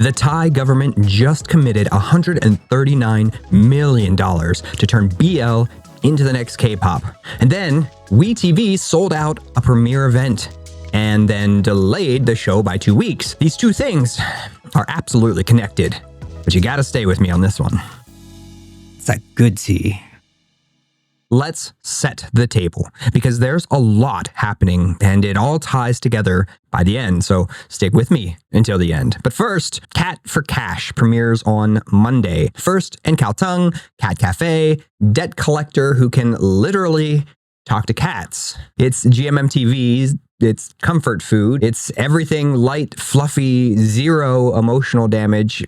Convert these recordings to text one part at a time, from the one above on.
The Thai government just committed $139 million to turn BL into the next K-pop. And then WeTV sold out a premiere event and then delayed the show by 2 weeks. These two things are absolutely connected, but you gotta stay with me on this one. It's that good tea. Let's set the table, because there's a lot happening and it all ties together by the end, so stick with me until the end. But first, Cat for Cash premieres on Monday. First and Khaotung, Cat Cafe, debt collector who can literally talk to cats. It's GMMTV's, it's comfort food, it's everything light, fluffy, zero emotional damage.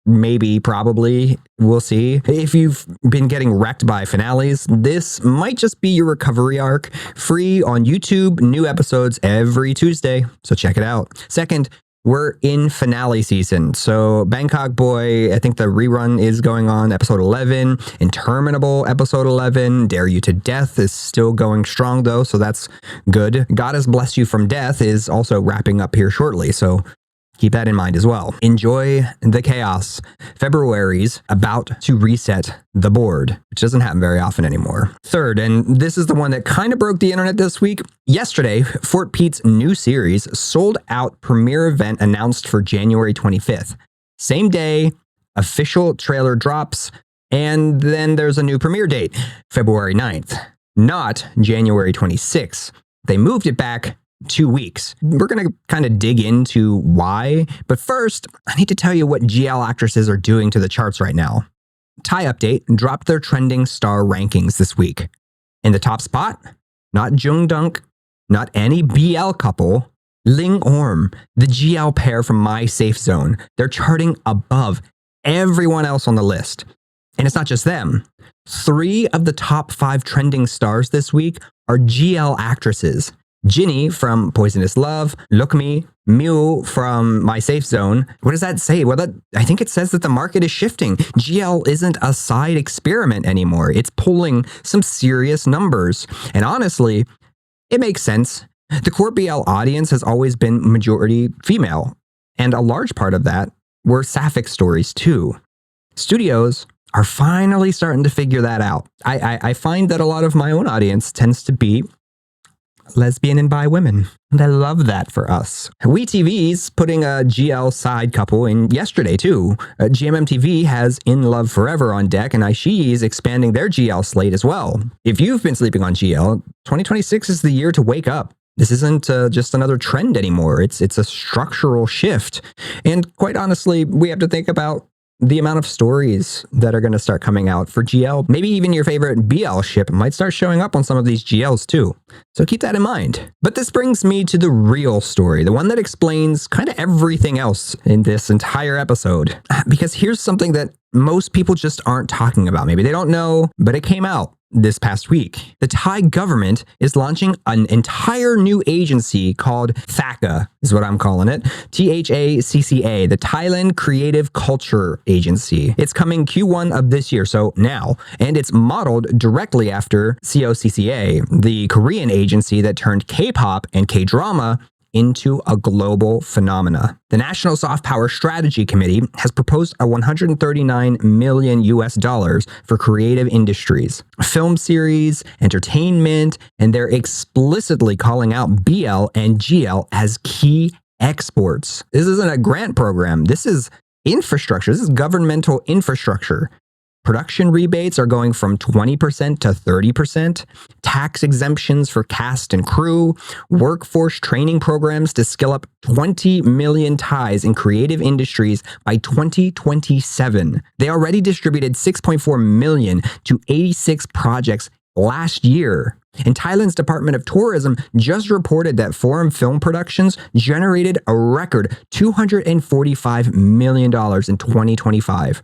Maybe, probably, we'll see. If you've been getting wrecked by finales, this might just be your recovery arc. Free on YouTube, new episodes every Tuesday, so check it out. Second, we're in finale season. So Bangkok Boy, I think the rerun is going on, episode 11. Interminable, episode 11. Dare You to Death is still going strong though, so that's good. Goddess Bless You from Death is also wrapping up here shortly, so keep that in mind as well. Enjoy the chaos. February's about to reset the board, which doesn't happen very often anymore. Third, and this is the one that kind of broke the internet this week. Yesterday, FortPeat's new series sold out premiere event announced for January 25th. Same day, official trailer drops, and then there's a new premiere date, February 9th, not January 26th. They moved it back 2 weeks. We're going to kind of dig into why, but first, I need to tell you what GL actresses are doing to the charts right now. Thai Update dropped their trending star rankings this week. In the top spot, not Jung Dunk, not any BL couple, LingOrm, the GL pair from My Safe Zone. They're charting above everyone else on the list. And it's not just them. 3 of the top 5 trending stars this week are GL actresses. Jinny from Poisonous Love, Look Me, Mew from My Safe Zone. What does that say? Well, I think it says that the market is shifting. GL isn't a side experiment anymore. It's pulling some serious numbers. And honestly, it makes sense. The core BL audience has always been majority female. And a large part of that were sapphic stories too. Studios are finally starting to figure that out. I find that a lot of my own audience tends to be lesbian and bi women. And I love that for us. WeTV's putting a GL side couple in yesterday too. GMMTV has In Love Forever on deck, and Aishii is expanding their GL slate as well. If you've been sleeping on GL, 2026 is the year to wake up. This isn't just another trend anymore. It's a structural shift. And quite honestly, we have to think about the amount of stories that are going to start coming out for GL. Maybe even your favorite BL ship might start showing up on some of these GLs too. So keep that in mind. But this brings me to the real story, the one that explains kind of everything else in this entire episode. Because here's something that most people just aren't talking about. Maybe they don't know, but it came out this past week. The Thai government is launching an entire new agency called THACCA, is what I'm calling it. THACCA, the Thailand Creative Culture Agency. It's coming Q1 of this year, so now, and it's modeled directly after KOCCA, the Korean agency that turned K-pop and K-drama into a global phenomena. The National Soft Power Strategy Committee has proposed a $139 million for creative industries, film series, entertainment, and they're explicitly calling out BL and GL as key exports. This isn't a grant program. This is infrastructure. This is governmental infrastructure. Production rebates are going from 20% to 30%, tax exemptions for cast and crew, workforce training programs to skill up 20 million Thais in creative industries by 2027. They already distributed 6.4 million to 86 projects last year. And Thailand's Department of Tourism just reported that foreign film productions generated a record $245 million in 2025.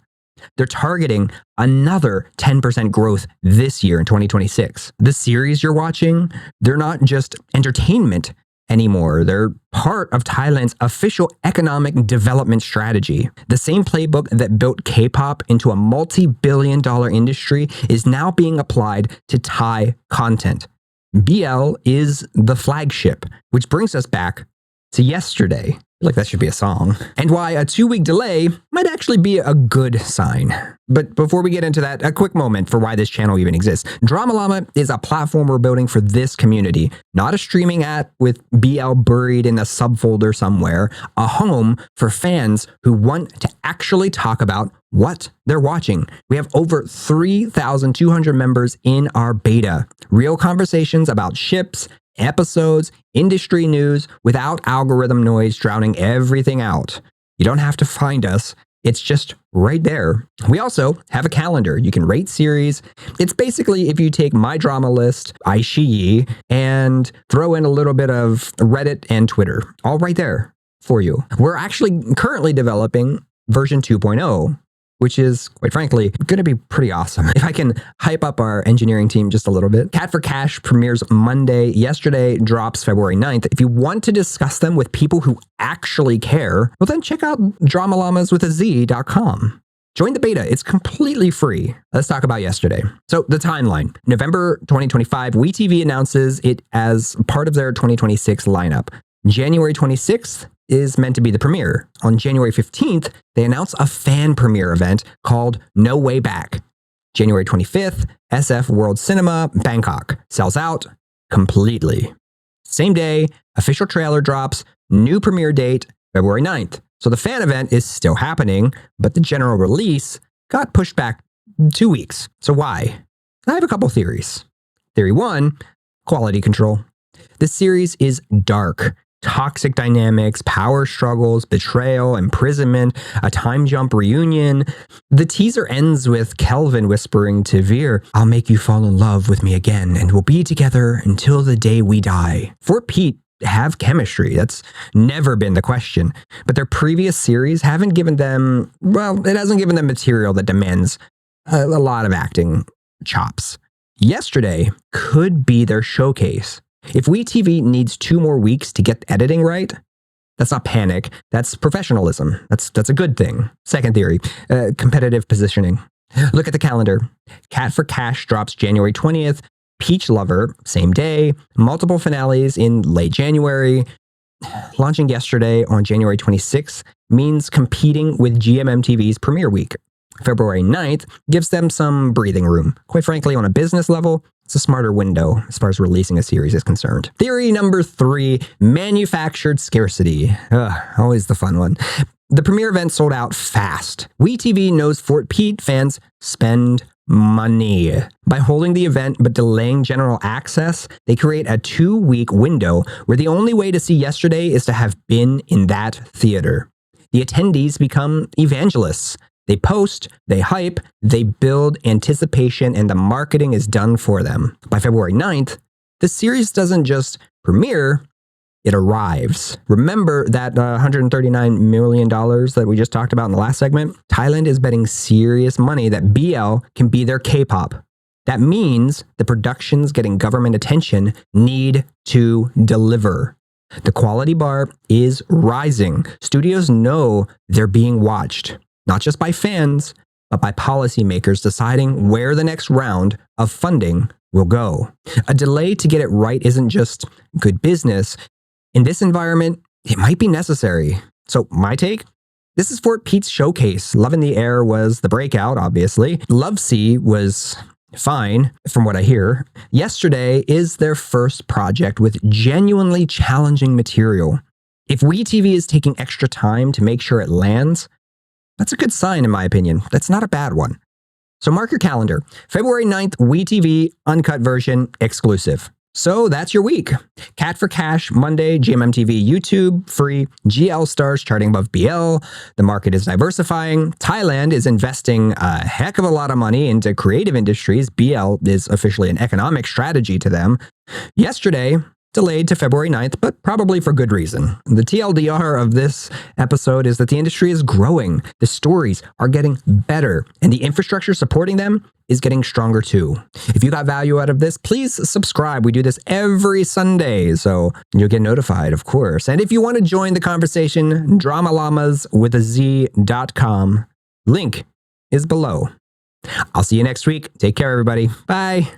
They're targeting another 10% growth this year in 2026. The series you're watching, they're not just entertainment anymore. They're part of Thailand's official economic development strategy. The same playbook that built K-pop into a multi-billion-dollar industry is now being applied to Thai content. BL is the flagship, which brings us back to yesterday. Like that should be a song. And why a 2-week delay might actually be a good sign. But before we get into that, a quick moment for why this channel even exists. DramaLlama is a platform we're building for this community, not a streaming app with BL buried in a subfolder somewhere, a home for fans who want to actually talk about what they're watching. We have over 3,200 members in our beta. Real conversations about ships, episodes, industry news, without algorithm noise drowning everything out. You don't have to find us. It's just right there. We also have a calendar. You can rate series. It's basically if you take my drama list, Aishii, and throw in a little bit of Reddit and Twitter, all right there for you. We're actually currently developing version 2.0, which is, quite frankly, going to be pretty awesome. If I can hype up our engineering team just a little bit. Cat for Cash premieres Monday. Yesterday drops February 9th. If you want to discuss them with people who actually care, well then check out DramaLlamasWithAZ.com. Join the beta. It's completely free. Let's talk about yesterday. So the timeline. November 2025, WeTV announces it as part of their 2026 lineup. January 26th is meant to be the premiere. On January 15th, they announce a fan premiere event called No Way Back. January 25th, SF World Cinema, Bangkok. Sells out completely. Same day, official trailer drops, new premiere date, February 9th. So the fan event is still happening, but the general release got pushed back 2 weeks. So why? I have a couple theories. Theory 1, quality control. This series is dark. Toxic dynamics, power struggles, betrayal, imprisonment, a time jump reunion. The teaser ends with Kelvin whispering to Veer, "I'll make you fall in love with me again, and we'll be together until the day we die." FortPeat have chemistry. That's never been the question. But their previous series haven't given them, well, it hasn't given them material that demands a lot of acting chops. Yesterday could be their showcase. If WeTV needs 2 more weeks to get editing right, that's not panic. That's professionalism. That's a good thing. Second theory, competitive positioning. Look at the calendar. Cat for Cash drops January 20th. Peach Lover, same day. Multiple finales in late January. Launching yesterday on January 26th means competing with GMMTV's premiere week. February 9th gives them some breathing room. Quite frankly, on a business level, it's a smarter window as far as releasing a series is concerned. Theory number 3, manufactured scarcity. Always the fun one. The premiere event sold out fast. WeTV knows FortPeat fans spend money. By holding the event but delaying general access, they create a 2-week window where the only way to see yesterday is to have been in that theater. The attendees become evangelists. They post, they hype, they build anticipation, and the marketing is done for them. By February 9th, the series doesn't just premiere, it arrives. Remember that $139 million that we just talked about in the last segment? Thailand is betting serious money that BL can be their K-pop. That means the productions getting government attention need to deliver. The quality bar is rising. Studios know they're being watched. Not just by fans, but by policymakers deciding where the next round of funding will go. A delay to get it right isn't just good business. In this environment, it might be necessary. So my take? This is FortPeat's showcase. Love in the Air was the breakout, obviously. Love Sea was fine, from what I hear. Yesterday is their first project with genuinely challenging material. If WeTV is taking extra time to make sure it lands, that's a good sign, in my opinion. That's not a bad one. So mark your calendar. February 9th, WeTV, uncut version, exclusive. So that's your week. Cat for Cash, Monday, GMMTV, YouTube, free. GL stars charting above BL. The market is diversifying. Thailand is investing a heck of a lot of money into creative industries. BL is officially an economic strategy to them. Yesterday, delayed to February 9th, but probably for good reason. The TLDR of this episode is that the industry is growing, the stories are getting better, and the infrastructure supporting them is getting stronger too. If you got value out of this, please subscribe. We do this every Sunday, so you'll get notified, of course. And if you want to join the conversation, DramaLlamasWithAZ.com. Link is below. I'll see you next week. Take care, everybody. Bye.